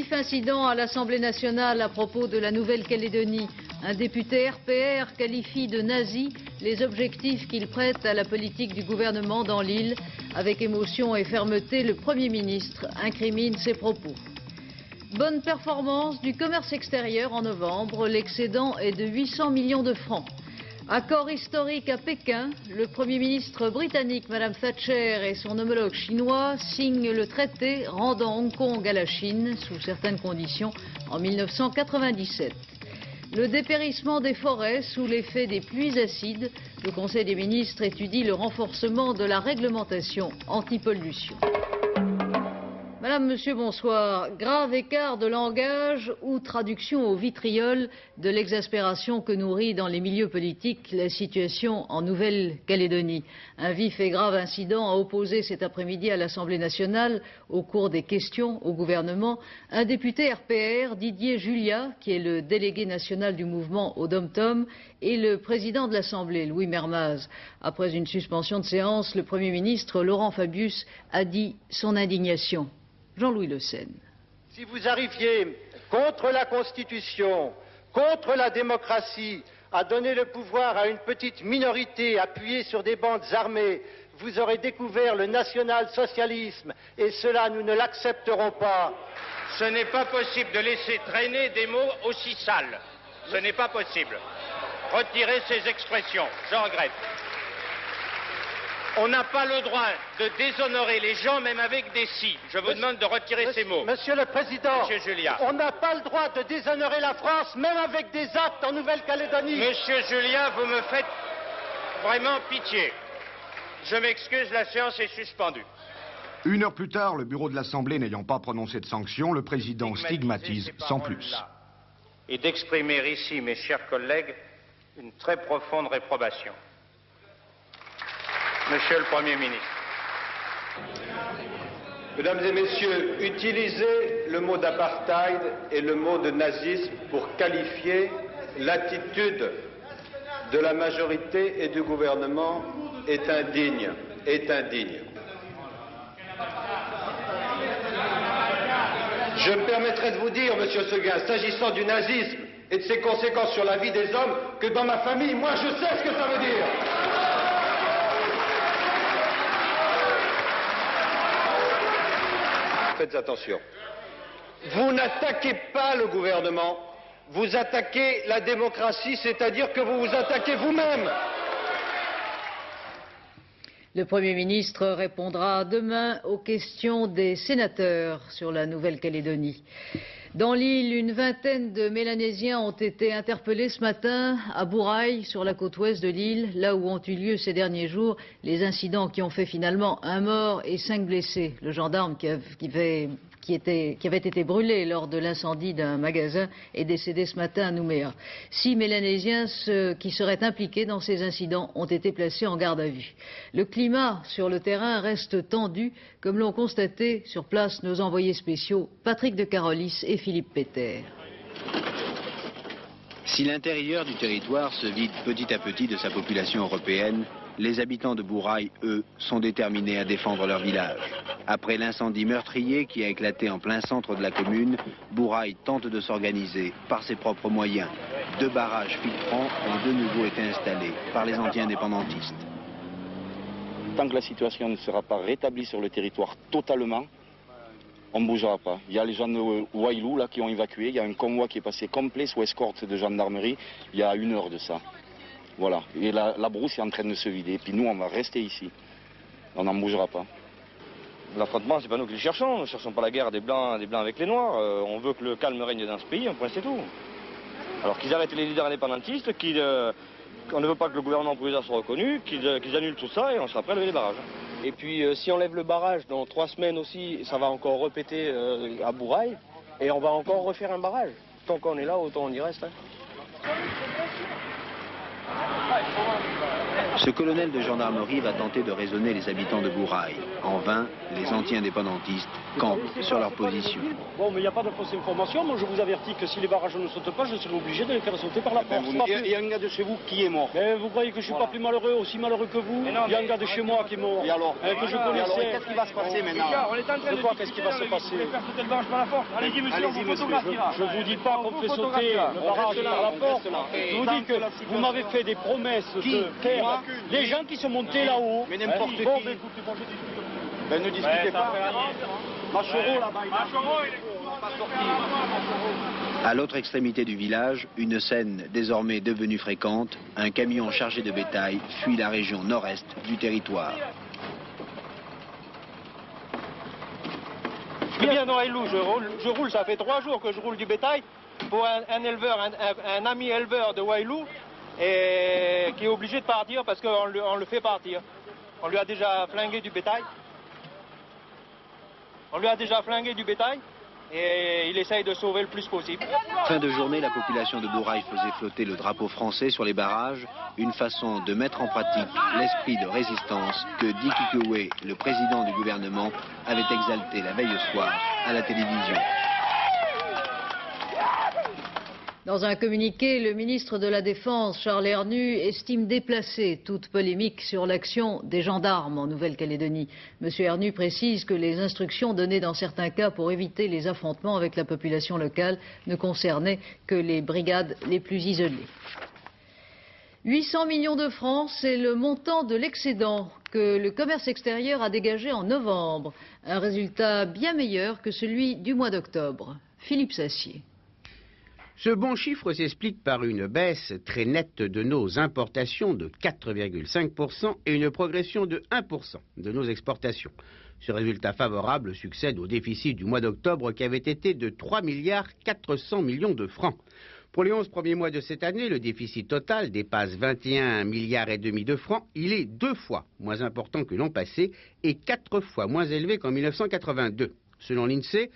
vif incident à l'Assemblée nationale à propos de la Nouvelle-Calédonie. Un député RPR qualifie de nazis les objectifs qu'il prête à la politique du gouvernement dans l'île. Avec émotion et fermeté, le Premier ministre incrimine ses propos. Bonne performance du commerce extérieur en novembre, l'excédent est de 800 millions de francs. Accord historique à Pékin, le Premier ministre britannique Mme Thatcher et son homologue chinois signent le traité rendant Hong Kong à la Chine, sous certaines conditions, en 1997. Le dépérissement des forêts sous l'effet des pluies acides, le Conseil des ministres étudie le renforcement de la réglementation anti-pollution. Madame, Monsieur, bonsoir. Grave écart de langage ou traduction au vitriol de l'exaspération que nourrit dans les milieux politiques la situation en Nouvelle-Calédonie. Un vif et grave incident a opposé cet après-midi à l'Assemblée nationale, au cours des questions au gouvernement, un député RPR, Didier Julia, qui est le délégué national du mouvement au Dom-Tom, et le président de l'Assemblée, Louis Mermaz. Après une suspension de séance, le Premier ministre, Laurent Fabius, a dit son indignation. Jean-Louis Le Senne. Si vous arriviez contre la Constitution, contre la démocratie, à donner le pouvoir à une petite minorité appuyée sur des bandes armées, vous aurez découvert le national-socialisme et cela, nous ne l'accepterons pas. Ce n'est pas possible de laisser traîner des mots aussi sales. Ce n'est pas possible. Retirez ces expressions, je regrette. On n'a pas le droit de déshonorer les gens, même avec des si. Je vous demande de retirer ces mots. Monsieur le Président, Monsieur Julia. On n'a pas le droit de déshonorer la France, même avec des actes en Nouvelle-Calédonie. Monsieur Julia, vous me faites vraiment pitié. Je m'excuse, la séance est suspendue. Une heure plus tard, le bureau de l'Assemblée n'ayant pas prononcé de sanction, le président stigmatise sans plus. Et d'exprimer ici, mes chers collègues, une très profonde réprobation. Monsieur le Premier ministre. Mesdames et Messieurs, utiliser le mot d'apartheid et le mot de nazisme pour qualifier l'attitude de la majorité et du gouvernement est indigne, Je me permettrai de vous dire, Monsieur Seguin, s'agissant du nazisme et de ses conséquences sur la vie des hommes, que dans ma famille, moi je sais ce que ça veut dire. Faites attention. Vous n'attaquez pas le gouvernement, vous attaquez la démocratie, c'est-à-dire que vous vous attaquez vous-même. Le Premier ministre répondra demain aux questions des sénateurs sur la Nouvelle-Calédonie. Dans l'île, une vingtaine de Mélanésiens ont été interpellés ce matin à Bourail, sur la côte ouest de l'île, là où ont eu lieu ces derniers jours les incidents qui ont fait finalement un mort et 5 blessés. Le gendarme qui avait été brûlé lors de l'incendie d'un magasin est décédé ce matin à Nouméa. 6 Mélanésiens qui seraient impliqués dans ces incidents ont été placés en garde à vue. Le climat sur le terrain reste tendu, comme l'ont constaté sur place nos envoyés spéciaux Patrick de Carolis et Philippe Péter. Si l'intérieur du territoire se vide petit à petit de sa population européenne, les habitants de Bourail, eux, sont déterminés à défendre leur village. Après l'incendie meurtrier qui a éclaté en plein centre de la commune, Bourail tente de s'organiser par ses propres moyens. 2 barrages filtrants ont de nouveau été installés par les anti-indépendantistes. Tant que la situation ne sera pas rétablie sur le territoire totalement, on ne bougera pas. Il y a les gens de Wailou là, qui ont évacué, il y a un convoi qui est passé complet sous escorte de gendarmerie il y a 1 heure de ça. Voilà, et la brousse est en train de se vider, et puis nous on va rester ici, on n'en bougera pas. L'affrontement, c'est pas nous qui le cherchons, nous ne cherchons pas la guerre des blancs avec les noirs, on veut que le calme règne dans ce pays, un point c'est tout. Alors qu'ils arrêtent les leaders indépendantistes, qu'on ne veut pas que le gouvernement provisoire soit reconnu, qu'ils annulent tout ça et on sera prêt à lever les barrages. Et puis si on lève le barrage, dans 3 semaines aussi, ça va encore repéter à Bourail, et on va encore refaire un barrage. Tant qu'on est là, autant on y reste. Hein. Ce colonel de gendarmerie va tenter de raisonner les habitants de Bourail. En vain, les anti-indépendantistes campent sur leur position. Bon, mais il n'y a pas de fausse information. Moi, je vous avertis que si les barrages ne sautent pas, je serai obligé de les faire sauter par la force. Il y a un gars de chez vous qui est mort. Mais vous croyez que je ne suis pas plus malheureux, aussi malheureux que vous? Il y a un gars de chez moi qui est mort. Et alors que je connaissais. Qu'est-ce qui va se passer maintenant? De quoi, qu'est-ce qui va se passer? Allez-y, monsieur. Je ne vous dis pas qu'on fait sauter le barrage par la force. Je vous dis que vous m'avez fait des promesses de faire les gens qui sont montés là-haut. Mais n'importe qui. Bon, ben, écoutez, moi, je discute plus. Ben, ne discutez pas. Machoro, là-bas, il pas sortir. À l'autre extrémité du village, une scène désormais devenue fréquente, un camion chargé de bétail fuit la région nord-est du territoire. Eh bien, non, Elou, je roule, ça fait 3 jours que je roule du bétail pour un éleveur, un ami éleveur de Wailou, et qui est obligé de partir parce qu'on le fait partir. On lui a déjà flingué du bétail. Et il essaye de sauver le plus possible. Fin de journée, la population de Bourail faisait flotter le drapeau français sur les barrages, une façon de mettre en pratique l'esprit de résistance que Dick Ikoué, le président du gouvernement, avait exalté la veille au soir à la télévision. Dans un communiqué, le ministre de la Défense, Charles Hernu, estime déplacer toute polémique sur l'action des gendarmes en Nouvelle-Calédonie. M. Hernu précise que les instructions données dans certains cas pour éviter les affrontements avec la population locale ne concernaient que les brigades les plus isolées. 800 millions de francs, c'est le montant de l'excédent que le commerce extérieur a dégagé en novembre. Un résultat bien meilleur que celui du mois d'octobre. Philippe Sassier. Ce bon chiffre s'explique par une baisse très nette de nos importations de 4,5% et une progression de 1% de nos exportations. Ce résultat favorable succède au déficit du mois d'octobre qui avait été de 3,4 milliards de francs. Pour les 11 premiers mois de cette année, le déficit total dépasse 21,5 milliards de francs. Il est 2 fois moins important que l'an passé et 4 fois moins élevé qu'en 1982. Selon l'INSEE,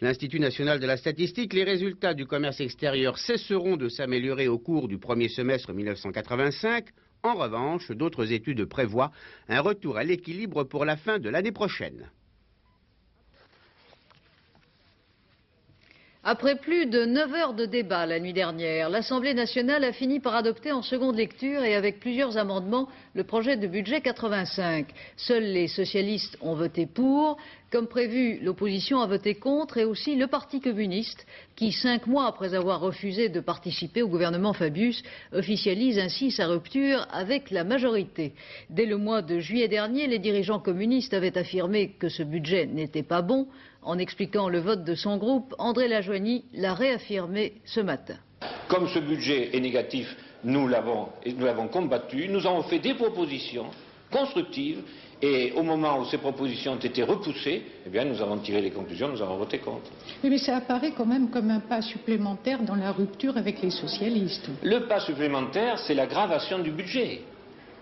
l'Institut national de la statistique, les résultats du commerce extérieur cesseront de s'améliorer au cours du premier semestre 1985. En revanche, d'autres études prévoient un retour à l'équilibre pour la fin de l'année prochaine. Après plus de 9 heures de débat la nuit dernière, l'Assemblée nationale a fini par adopter en seconde lecture et avec plusieurs amendements le projet de budget 85. Seuls les socialistes ont voté pour. Comme prévu, l'opposition a voté contre et aussi le Parti communiste qui, 5 mois après avoir refusé de participer au gouvernement Fabius, officialise ainsi sa rupture avec la majorité. Dès le mois de juillet dernier, les dirigeants communistes avaient affirmé que ce budget n'était pas bon. En expliquant le vote de son groupe, André Lajoigny l'a réaffirmé ce matin. Comme ce budget est négatif, nous l'avons combattu, nous avons fait des propositions constructives et au moment où ces propositions ont été repoussées, eh bien, nous avons tiré les conclusions, nous avons voté contre. Oui, mais ça apparaît quand même comme un pas supplémentaire dans la rupture avec les socialistes. Le pas supplémentaire, c'est l'aggravation du budget.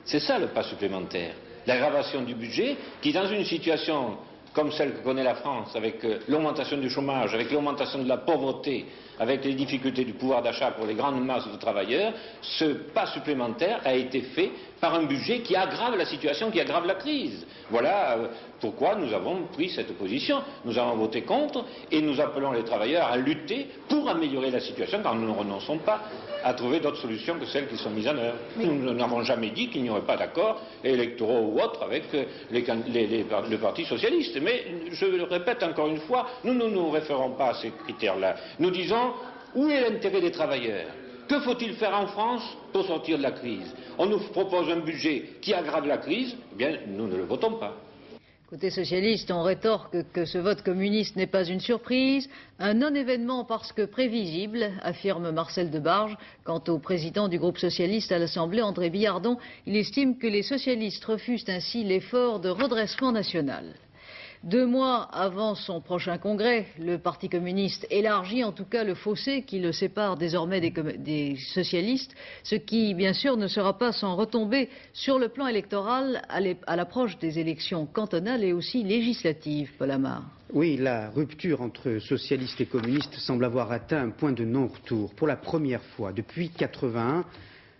C'est ça le pas supplémentaire. L'aggravation du budget qui, dans une situation comme celle que connaît la France, avec l'augmentation du chômage, avec l'augmentation de la pauvreté, avec les difficultés du pouvoir d'achat pour les grandes masses de travailleurs, ce pas supplémentaire a été fait par un budget qui aggrave la situation, qui aggrave la crise. Voilà pourquoi nous avons pris cette position. Nous avons voté contre et nous appelons les travailleurs à lutter pour améliorer la situation, car nous ne renonçons pas à trouver d'autres solutions que celles qui sont mises en œuvre. Nous n'avons jamais dit qu'il n'y aurait pas d'accords électoraux ou autres avec le Parti socialiste. Mais je le répète encore une fois, nous ne nous référons pas à ces critères-là. Nous disons, où est l'intérêt des travailleurs? Que faut-il faire en France pour sortir de la crise? On nous propose un budget qui aggrave la crise, eh bien nous ne le votons pas. Côté socialiste, on rétorque que ce vote communiste n'est pas une surprise, un non-événement parce que prévisible, affirme Marcel Debarge. Quant au président du groupe socialiste à l'Assemblée, André Billardon, il estime que les socialistes refusent ainsi l'effort de redressement national. 2 mois avant son prochain congrès, le Parti communiste élargit en tout cas le fossé qui le sépare désormais des socialistes, ce qui bien sûr ne sera pas sans retomber sur le plan électoral à l'approche des élections cantonales et aussi législatives, Paul Amar. Oui, la rupture entre socialistes et communistes semble avoir atteint un point de non-retour. Pour la première fois depuis 1981,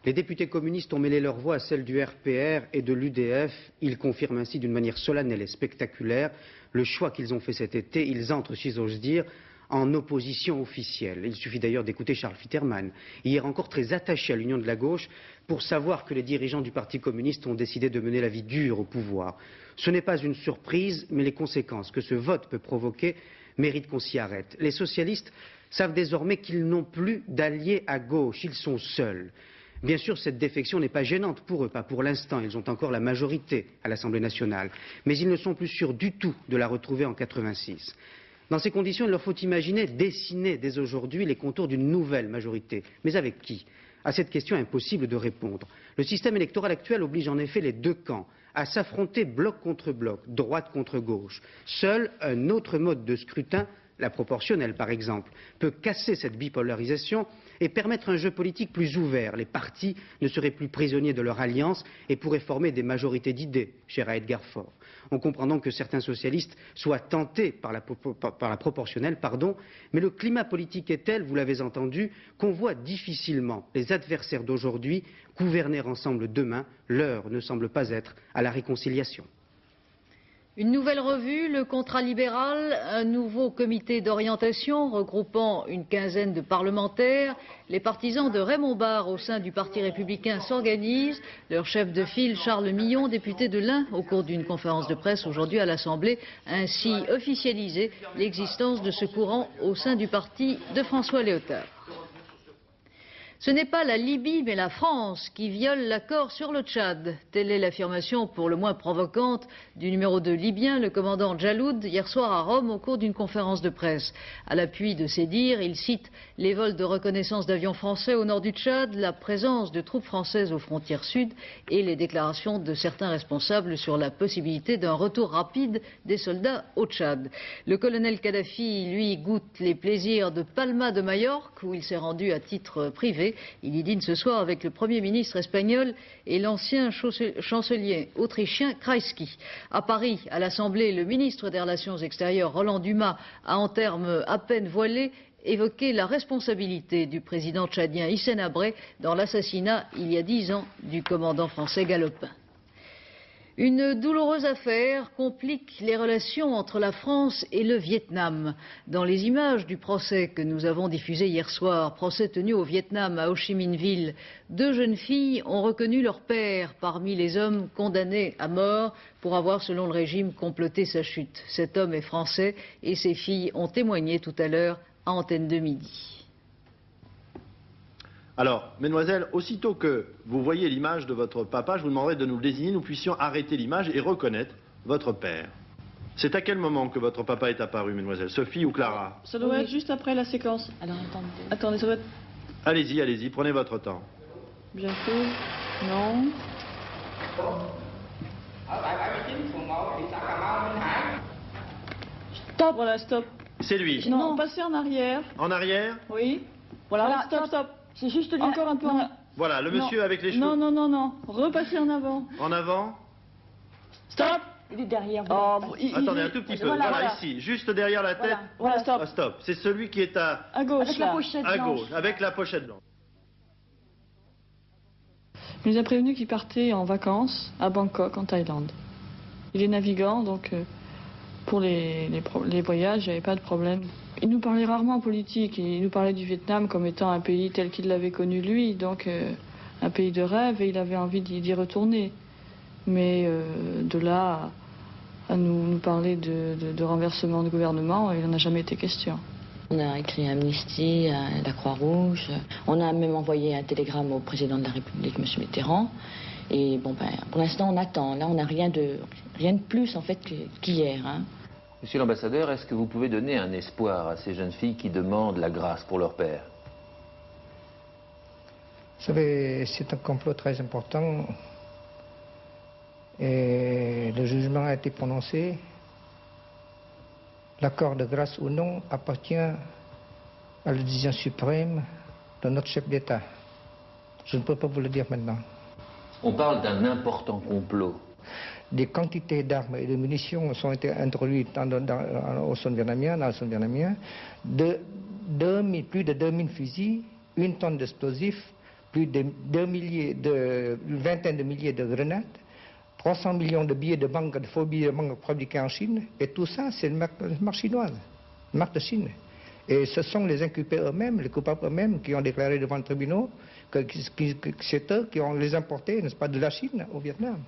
Les députés communistes ont mêlé leur voix à celle du RPR et de l'UDF. Ils confirment ainsi d'une manière solennelle et spectaculaire le choix qu'ils ont fait cet été. Ils entrent, si j'ose dire, en opposition officielle. Il suffit d'ailleurs d'écouter Charles Fitterman, hier encore très attaché à l'union de la gauche, pour savoir que les dirigeants du Parti communiste ont décidé de mener la vie dure au pouvoir. Ce n'est pas une surprise, mais les conséquences que ce vote peut provoquer méritent qu'on s'y arrête. Les socialistes savent désormais qu'ils n'ont plus d'alliés à gauche, ils sont seuls. Bien sûr, cette défection n'est pas gênante pour eux, pas pour l'instant, ils ont encore la majorité à l'Assemblée nationale, mais ils ne sont plus sûrs du tout de la retrouver en 86. Dans ces conditions, il leur faut imaginer dessiner dès aujourd'hui les contours d'une nouvelle majorité. Mais avec qui? À cette question, impossible de répondre. Le système électoral actuel oblige en effet les deux camps à s'affronter bloc contre bloc, droite contre gauche. Seul un autre mode de scrutin, la proportionnelle par exemple, peut casser cette bipolarisation et permettre un jeu politique plus ouvert. Les partis ne seraient plus prisonniers de leur alliance et pourraient former des majorités d'idées, cher à Edgar Faure. On comprend donc que certains socialistes soient tentés par la proportionnelle, mais le climat politique est tel, vous l'avez entendu, qu'on voit difficilement les adversaires d'aujourd'hui gouverner ensemble demain. L'heure ne semble pas être à la réconciliation. Une nouvelle revue, le contrat libéral, un nouveau comité d'orientation regroupant une quinzaine de parlementaires. Les partisans de Raymond Barre au sein du Parti républicain s'organisent. Leur chef de file, Charles Millon, député de l'Ain, au cours d'une conférence de presse aujourd'hui à l'Assemblée, a ainsi officialisé l'existence de ce courant au sein du parti de François Léotard. Ce n'est pas la Libye, mais la France qui viole l'accord sur le Tchad. Telle est l'affirmation pour le moins provocante du numéro 2 libyen, le commandant Djaloud, hier soir à Rome au cours d'une conférence de presse. À l'appui de ses dires, il cite les vols de reconnaissance d'avions français au nord du Tchad, la présence de troupes françaises aux frontières sud et les déclarations de certains responsables sur la possibilité d'un retour rapide des soldats au Tchad. Le colonel Kadhafi, lui, goûte les plaisirs de Palma de Majorque, où il s'est rendu à titre privé. Il y dîne ce soir avec le Premier ministre espagnol et l'ancien chancelier autrichien Kreisky. À Paris, à l'Assemblée, le ministre des Relations extérieures, Roland Dumas, a en termes à peine voilés évoqué la responsabilité du président tchadien Hissène Habré dans l'assassinat, il y a 10 ans, du commandant français Galopin. Une douloureuse affaire complique les relations entre la France et le Vietnam. Dans les images du procès que nous avons diffusé hier soir, procès tenu au Vietnam, à Ho Chi Minh Ville, 2 jeunes filles ont reconnu leur père parmi les hommes condamnés à mort pour avoir, selon le régime, comploté sa chute. Cet homme est français et ses filles ont témoigné tout à l'heure à Antenne 2 Midi. Alors, mesdemoiselles, aussitôt que vous voyez l'image de votre papa, je vous demanderai de nous le désigner, nous puissions arrêter l'image et reconnaître votre père. C'est à quel moment que votre papa est apparu, mesdemoiselles? Sophie ou Clara? Ça doit être juste après la séquence. Alors, attendez, ça doit être... Allez-y, allez-y, prenez votre temps. Bientôt. Non. Stop. Voilà, stop. C'est lui. Non, passez en arrière. En arrière? Oui. Voilà, stop, stop. C'est juste encore un peu. Voilà, le monsieur avec les cheveux. Non. Repassez en avant. En avant. Stop. Il est derrière. Attendez un tout petit peu. Voilà, ici, juste derrière la tête. Voilà, stop. Ah, stop. C'est celui qui est à gauche. Avec la pochette blanche. À gauche, avec la pochette blanche. Il nous a prévenu qu'il partait en vacances à Bangkok, en Thaïlande. Il est navigant, donc pour les voyages, il n'y avait pas de problème. Il nous parlait rarement politique, il nous parlait du Vietnam comme étant un pays tel qu'il l'avait connu lui, donc un pays de rêve, et il avait envie d'y retourner. Mais de là à nous parler de renversement de gouvernement, il n'en a jamais été question. On a écrit à Amnesty, à la Croix-Rouge, on a même envoyé un télégramme au président de la République, M. Mitterrand. Et bon, pour l'instant, on attend. Là, on n'a rien de plus, en fait, qu'hier. Hein. Monsieur l'ambassadeur, est-ce que vous pouvez donner un espoir à ces jeunes filles qui demandent la grâce pour leur père? Vous savez, c'est un complot très important. Et le jugement a été prononcé. L'accord de grâce ou non appartient à la décision suprême de notre chef d'État. Je ne peux pas vous le dire maintenant. On parle d'un important complot. Des quantités d'armes et de munitions ont été introduites au sol vietnamien, dans le sol vietnamien, plus de 2000 fusils, 1 tonne d'explosifs, plus une vingtaine de milliers de grenades, 300 millions de billets de banque, de faux billets de banque fabriqués en Chine, et tout ça, c'est une marque chinoise, une marque de Chine. Et ce sont les inculpés eux-mêmes, les coupables eux-mêmes, qui ont déclaré devant le tribunal que c'est eux qui ont les importés, n'est-ce pas, de la Chine au Vietnam.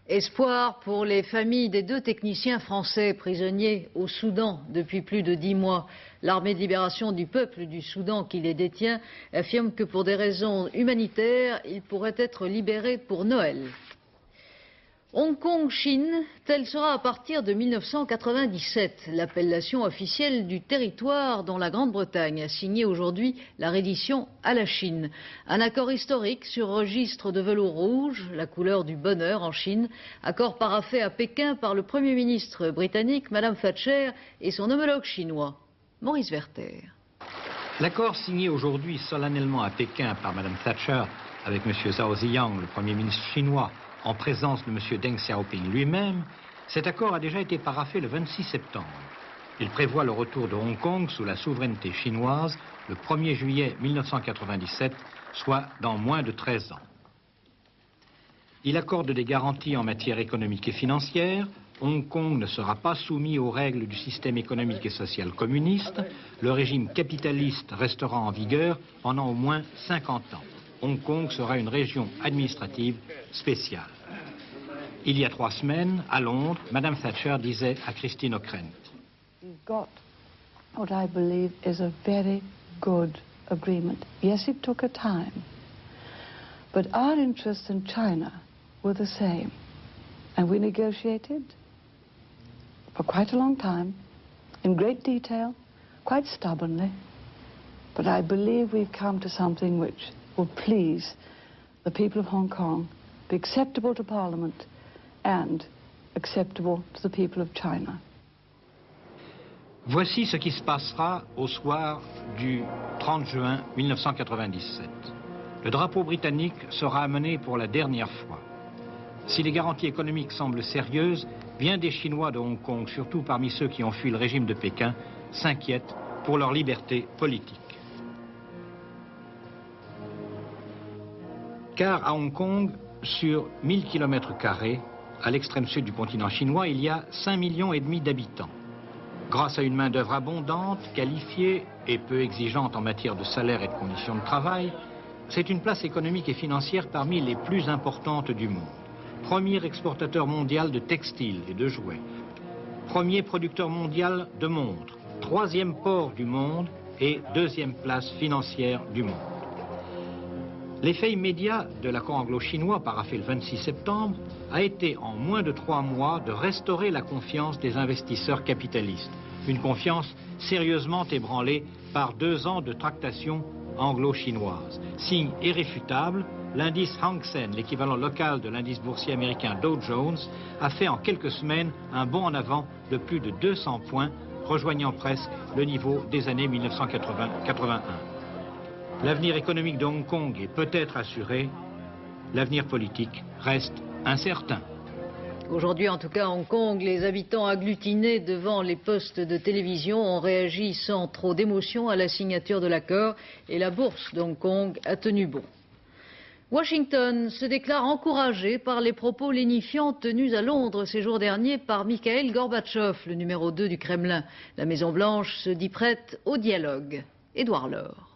Espoir pour les familles des 2 techniciens français prisonniers au Soudan depuis plus de 10 mois. L'armée de libération du peuple du Soudan qui les détient affirme que pour des raisons humanitaires, ils pourraient être libérés pour Noël. Hong Kong, Chine, telle sera à partir de 1997 l'appellation officielle du territoire dont la Grande-Bretagne a signé aujourd'hui la reddition à la Chine. Un accord historique sur registre de velours rouge, la couleur du bonheur en Chine, accord paraphé à Pékin par le Premier ministre britannique, Madame Thatcher, et son homologue chinois, Maurice Werter. L'accord signé aujourd'hui solennellement à Pékin par Madame Thatcher avec M. Zhao Ziyang, le Premier ministre chinois, en présence de M. Deng Xiaoping lui-même, cet accord a déjà été paraphé le 26 septembre. Il prévoit le retour de Hong Kong sous la souveraineté chinoise le 1er juillet 1997, soit dans moins de 13 ans. Il accorde des garanties en matière économique et financière. Hong Kong ne sera pas soumis aux règles du système économique et social communiste. Le régime capitaliste restera en vigueur pendant au moins 50 ans. Hong Kong sera une région administrative spéciale. Il y a 3 semaines, à Londres, Madame Thatcher disait à Christine O'Krent: We've got what I believe is a very good agreement. Yes, it took a time, but our interests in China were the same. And we negotiated for quite a long time, in great detail, quite stubbornly. But I believe we've come to something which will please the people of Hong Kong, be acceptable to Parliament and acceptable to the people of China. Voici ce qui se passera au soir du 30 juin 1997. Le drapeau britannique sera amené pour la dernière fois. Si les garanties économiques semblent sérieuses, bien des Chinois de Hong Kong, surtout parmi ceux qui ont fui le régime de Pékin, s'inquiètent pour leur liberté politique. Car à Hong Kong, sur 1000 km², à l'extrême sud du continent chinois, il y a 5,5 millions d'habitants. Grâce à une main-d'œuvre abondante, qualifiée et peu exigeante en matière de salaire et de conditions de travail, c'est une place économique et financière parmi les plus importantes du monde. Premier exportateur mondial de textiles et de jouets. Premier producteur mondial de montres. 3e port du monde et 2e place financière du monde. L'effet immédiat de l'accord anglo-chinois paraphé le 26 septembre a été en moins de 3 mois de restaurer la confiance des investisseurs capitalistes. Une confiance sérieusement ébranlée par 2 ans de tractations anglo-chinoises. Signe irréfutable, l'indice Hang Seng, l'équivalent local de l'indice boursier américain Dow Jones, a fait en quelques semaines un bond en avant de plus de 200 points, rejoignant presque le niveau des années 1980-81. L'avenir économique de Hong Kong est peut-être assuré, l'avenir politique reste incertain. Aujourd'hui, en tout cas, à Hong Kong, les habitants agglutinés devant les postes de télévision ont réagi sans trop d'émotion à la signature de l'accord et la bourse de Hong Kong a tenu bon. Washington se déclare encouragé par les propos lénifiants tenus à Londres ces jours derniers par Mikhail Gorbatchev, le numéro 2 du Kremlin. La Maison-Blanche se dit prête au dialogue. Édouard Laure.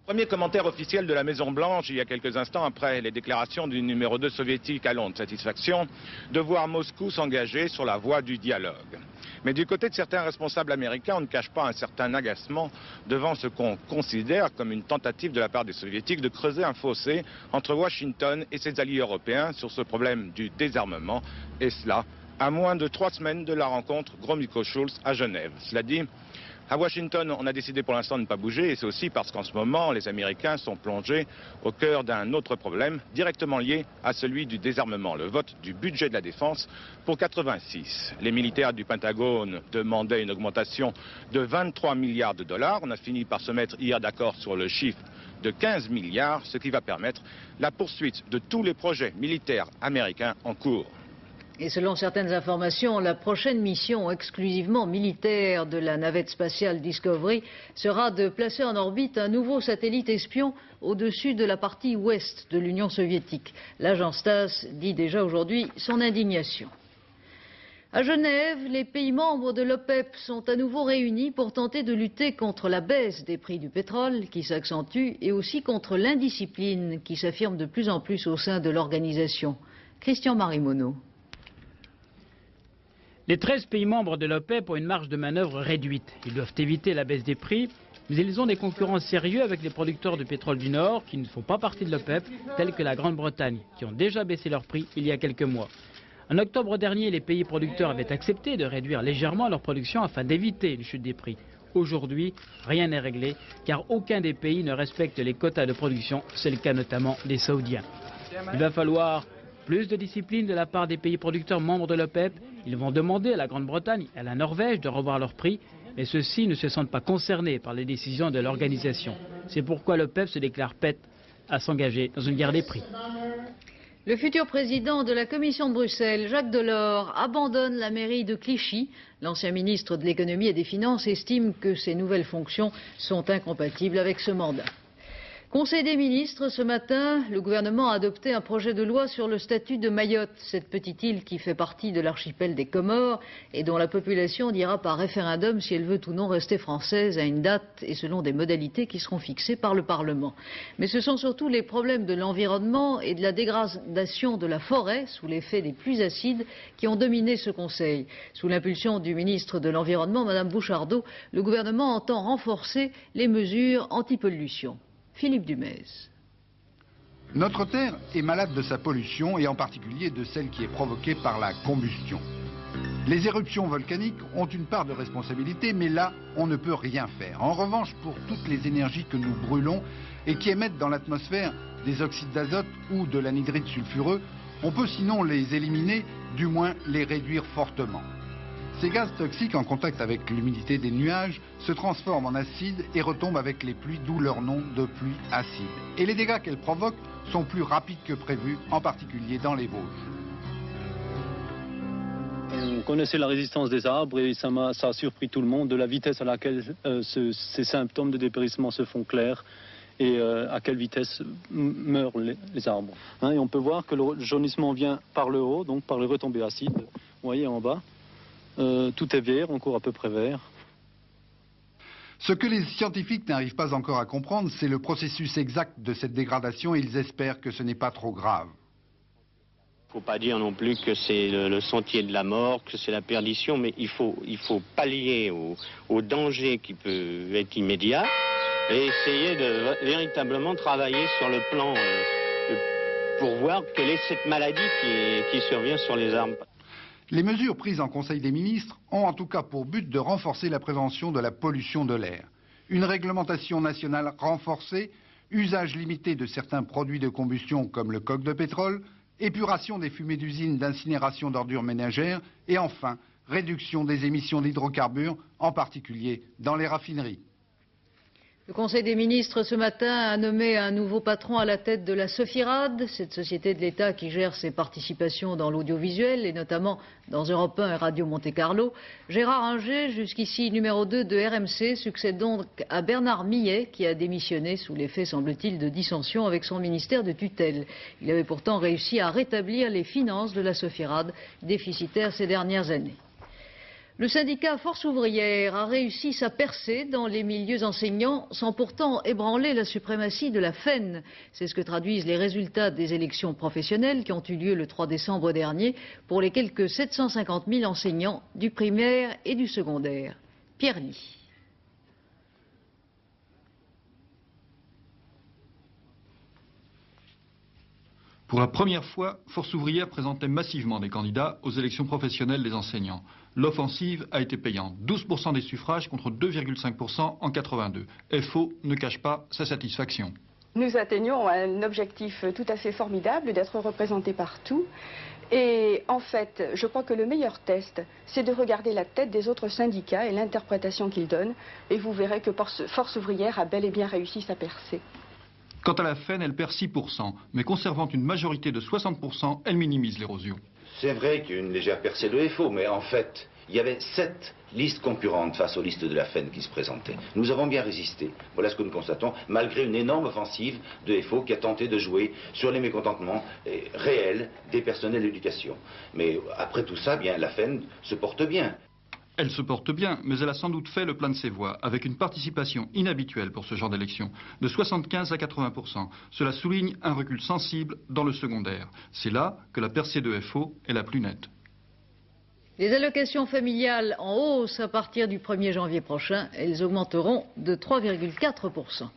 Premier commentaire officiel de la Maison-Blanche il y a quelques instants après les déclarations du numéro 2 soviétique à Londres. Satisfaction de voir Moscou s'engager sur la voie du dialogue. Mais du côté de certains responsables américains, on ne cache pas un certain agacement devant ce qu'on considère comme une tentative de la part des soviétiques de creuser un fossé entre Washington et ses alliés européens sur ce problème du désarmement, et cela à moins de 3 semaines de la rencontre Gromyko-Schulz à Genève. Cela dit, à Washington, on a décidé pour l'instant de ne pas bouger, et c'est aussi parce qu'en ce moment, les Américains sont plongés au cœur d'un autre problème, directement lié à celui du désarmement, le vote du budget de la défense pour 86. Les militaires du Pentagone demandaient une augmentation de 23 milliards de dollars. On a fini par se mettre hier d'accord sur le chiffre de 15 milliards, ce qui va permettre la poursuite de tous les projets militaires américains en cours. Et selon certaines informations, la prochaine mission exclusivement militaire de la navette spatiale Discovery sera de placer en orbite un nouveau satellite espion au-dessus de la partie ouest de l'Union soviétique. L'agence TASS dit déjà aujourd'hui son indignation. À Genève, les pays membres de l'OPEP sont à nouveau réunis pour tenter de lutter contre la baisse des prix du pétrole qui s'accentue et aussi contre l'indiscipline qui s'affirme de plus en plus au sein de l'organisation. Christian Marimono. Les 13 pays membres de l'OPEP ont une marge de manœuvre réduite. Ils doivent éviter la baisse des prix, mais ils ont des concurrents sérieux avec les producteurs de pétrole du Nord qui ne font pas partie de l'OPEP, tels que la Grande-Bretagne, qui ont déjà baissé leurs prix il y a quelques mois. En octobre dernier, les pays producteurs avaient accepté de réduire légèrement leur production afin d'éviter une chute des prix. Aujourd'hui, rien n'est réglé, car aucun des pays ne respecte les quotas de production. C'est le cas notamment des Saoudiens. Il va falloir plus de discipline de la part des pays producteurs membres de l'OPEP. Ils vont demander à la Grande-Bretagne et à la Norvège de revoir leurs prix, mais ceux-ci ne se sentent pas concernés par les décisions de l'organisation. C'est pourquoi l'OPEP se déclare prête à s'engager dans une guerre des prix. Le futur président de la Commission de Bruxelles, Jacques Delors, abandonne la mairie de Clichy. L'ancien ministre de l'économie et des finances estime que ses nouvelles fonctions sont incompatibles avec ce mandat. Conseil des ministres, ce matin, le gouvernement a adopté un projet de loi sur le statut de Mayotte, cette petite île qui fait partie de l'archipel des Comores et dont la population dira par référendum si elle veut ou non rester française à une date et selon des modalités qui seront fixées par le Parlement. Mais ce sont surtout les problèmes de l'environnement et de la dégradation de la forêt sous l'effet des pluies acides qui ont dominé ce Conseil. Sous l'impulsion du ministre de l'Environnement, Mme Bouchardot, le gouvernement entend renforcer les mesures anti-pollution. Philippe Dumez. Notre Terre est malade de sa pollution et en particulier de celle qui est provoquée par la combustion. Les éruptions volcaniques ont une part de responsabilité, mais là, on ne peut rien faire. En revanche, pour toutes les énergies que nous brûlons et qui émettent dans l'atmosphère des oxydes d'azote ou de l'anhydride sulfureux, on peut sinon les éliminer, du moins les réduire fortement. Ces gaz toxiques, en contact avec l'humidité des nuages, se transforment en acide et retombent avec les pluies, d'où leur nom de pluie acide. Et les dégâts qu'elles provoquent sont plus rapides que prévu, en particulier dans les Vosges. On connaissait la résistance des arbres et ça a surpris tout le monde de la vitesse à laquelle ces symptômes de dépérissement se font clairs et à quelle vitesse meurent les arbres. Et on peut voir que le jaunissement vient par le haut, donc par les retombées acides. Vous voyez en bas. Tout est vert, encore à peu près vert. Ce que les scientifiques n'arrivent pas encore à comprendre, c'est le processus exact de cette dégradation et ils espèrent que ce n'est pas trop grave. Il ne faut pas dire non plus que c'est le sentier de la mort, que c'est la perdition, mais il faut pallier au danger qui peut être immédiat et essayer de véritablement travailler sur le plan pour voir quelle est cette maladie qui survient sur les arbres. Les mesures prises en Conseil des ministres ont en tout cas pour but de renforcer la prévention de la pollution de l'air. Une réglementation nationale renforcée, usage limité de certains produits de combustion comme le coke de pétrole, épuration des fumées d'usines d'incinération d'ordures ménagères et enfin réduction des émissions d'hydrocarbures, en particulier dans les raffineries. Le Conseil des ministres ce matin a nommé un nouveau patron à la tête de la Sofirad, cette société de l'État qui gère ses participations dans l'audiovisuel et notamment dans Europe 1 et Radio Monte-Carlo. Gérard Inger, jusqu'ici numéro 2 de RMC, succède donc à Bernard Millet qui a démissionné sous l'effet, semble-t-il, de dissensions avec son ministère de tutelle. Il avait pourtant réussi à rétablir les finances de la Sofirad, déficitaires ces dernières années. Le syndicat Force ouvrière a réussi sa percée dans les milieux enseignants sans pourtant ébranler la suprématie de la FEN. C'est ce que traduisent les résultats des élections professionnelles qui ont eu lieu le 3 décembre dernier pour les quelques 750 000 enseignants du primaire et du secondaire. Pierre Ly. Pour la première fois, Force ouvrière présentait massivement des candidats aux élections professionnelles des enseignants. L'offensive a été payante, 12% des suffrages contre 2,5% en 82. FO ne cache pas sa satisfaction. Nous atteignons un objectif tout à fait formidable d'être représentés partout. Et en fait, je crois que le meilleur test, c'est de regarder la tête des autres syndicats et l'interprétation qu'ils donnent. Et vous verrez que Force ouvrière a bel et bien réussi sa percée. Quant à la FEN, elle perd 6%, mais conservant une majorité de 60%, elle minimise l'érosion. C'est vrai qu'il y a une légère percée de FO, mais en fait, il y avait 7 listes concurrentes face aux listes de la FEN qui se présentaient. Nous avons bien résisté. Voilà ce que nous constatons, malgré une énorme offensive de FO qui a tenté de jouer sur les mécontentements réels des personnels d'éducation. Mais après tout ça, bien, la FEN se porte bien. Elle se porte bien, mais elle a sans doute fait le plein de ses voix, avec une participation inhabituelle pour ce genre d'élection, de 75 à 80%. Cela souligne un recul sensible dans le secondaire. C'est là que la percée de FO est la plus nette. Les allocations familiales en hausse à partir du 1er janvier prochain, elles augmenteront de 3,4%.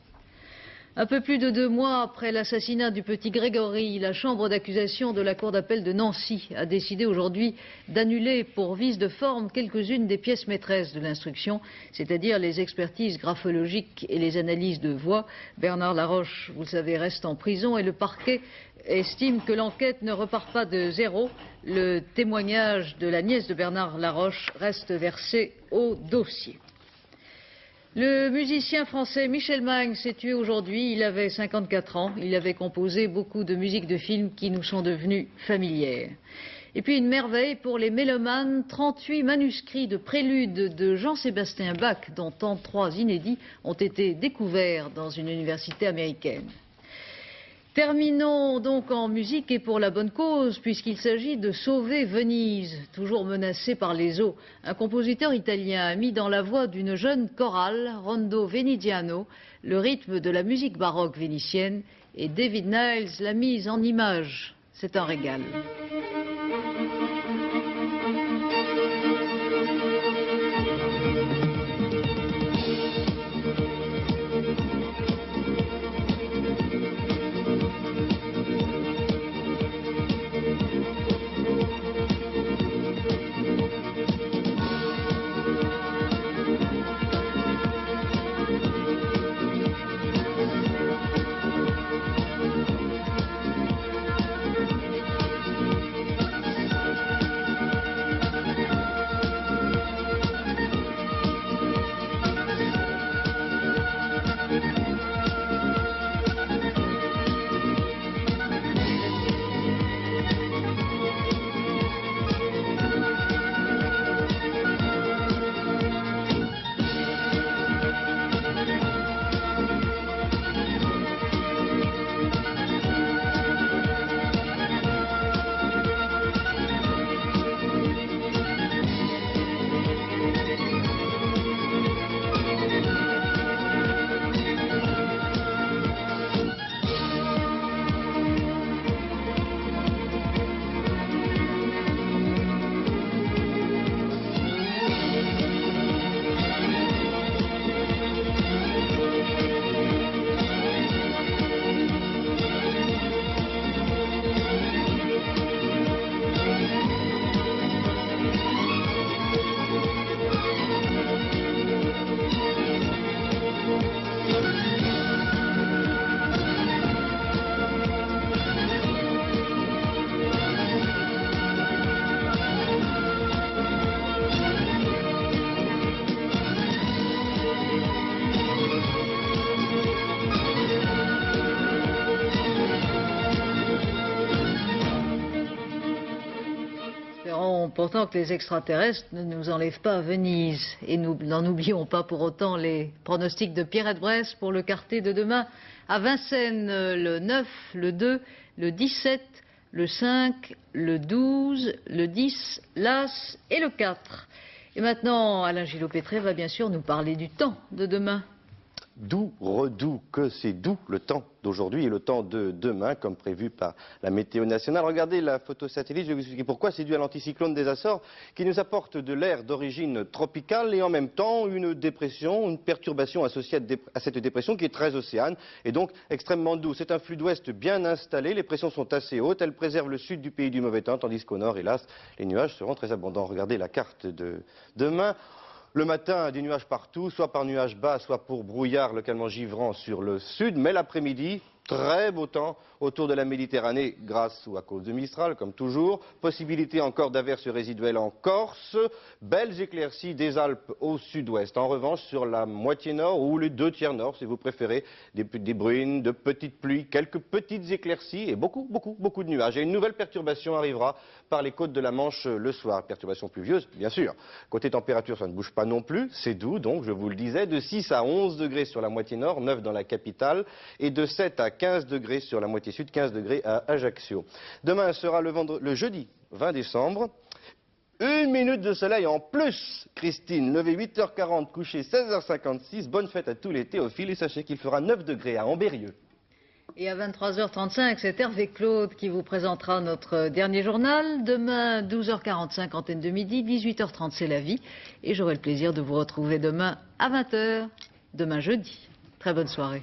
Un peu plus de 2 mois après l'assassinat du petit Grégory, la chambre d'accusation de la cour d'appel de Nancy a décidé aujourd'hui d'annuler pour vice de forme quelques-unes des pièces maîtresses de l'instruction, c'est-à-dire les expertises graphologiques et les analyses de voix. Bernard Laroche, vous le savez, reste en prison et le parquet estime que l'enquête ne repart pas de zéro. Le témoignage de la nièce de Bernard Laroche reste versé au dossier. Le musicien français Michel Magne s'est tué aujourd'hui, il avait 54 ans, il avait composé beaucoup de musiques de films qui nous sont devenues familières. Et puis une merveille pour les mélomanes, 38 manuscrits de préludes de Jean-Sébastien Bach, dont 33 inédits, ont été découverts dans une université américaine. Terminons donc en musique et pour la bonne cause, puisqu'il s'agit de sauver Venise, toujours menacée par les eaux. Un compositeur italien a mis dans la voix d'une jeune chorale, Rondo Veneziano, le rythme de la musique baroque vénitienne, et David Niles l'a mise en image. C'est un régal. Pourtant que les extraterrestres ne nous enlèvent pas à Venise. Et nous n'en oublions pas pour autant les pronostics de Pierrette Bresse pour le quartet de demain à Vincennes, le 9, le 2, le 17, le 5, le 12, le 10, l'As et le 4. Et maintenant, Alain Gillot-Pétré va bien sûr nous parler du temps de demain. Doux, redoux, que c'est doux le temps d'aujourd'hui et le temps de demain, comme prévu par la météo nationale. Regardez la photo satellite, je vais vous expliquer pourquoi. C'est dû à l'anticyclone des Açores qui nous apporte de l'air d'origine tropicale et en même temps une dépression, une perturbation associée à cette dépression qui est très océane et donc extrêmement douce. C'est un flux d'ouest bien installé, les pressions sont assez hautes, elles préservent le sud du pays du mauvais temps, tandis qu'au nord, hélas, les nuages seront très abondants. Regardez la carte de demain. Le matin, des nuages partout, soit par nuages bas, soit pour brouillard localement givrant sur le sud. Mais l'après-midi, Très beau temps autour de la Méditerranée grâce ou à cause de Mistral, comme toujours. Possibilité encore d'averses résiduelles en Corse. Belles éclaircies des Alpes au sud-ouest. En revanche, sur la moitié nord ou les 2/3 nord, si vous préférez, des bruines, de petites pluies, quelques petites éclaircies et beaucoup de nuages. Et une nouvelle perturbation arrivera par les côtes de la Manche le soir. Perturbation pluvieuse, bien sûr. Côté température, ça ne bouge pas non plus. C'est doux, donc, je vous le disais, de 6 à 11 degrés sur la moitié nord, 9 dans la capitale, et de 7 à 15 degrés sur la moitié sud, 15 degrés à Ajaccio. Demain sera le jeudi 20 décembre. 1 minute de soleil en plus, Christine. Levé 8h40, couché 16h56. Bonne fête à tous les théophiles et sachez qu'il fera 9 degrés à Ambérieux. Et à 23h35, c'est Hervé Claude qui vous présentera notre dernier journal. Demain, 12h45, antenne de midi, 18h30, c'est la vie. Et j'aurai le plaisir de vous retrouver demain à 20h, demain jeudi. Très bonne soirée.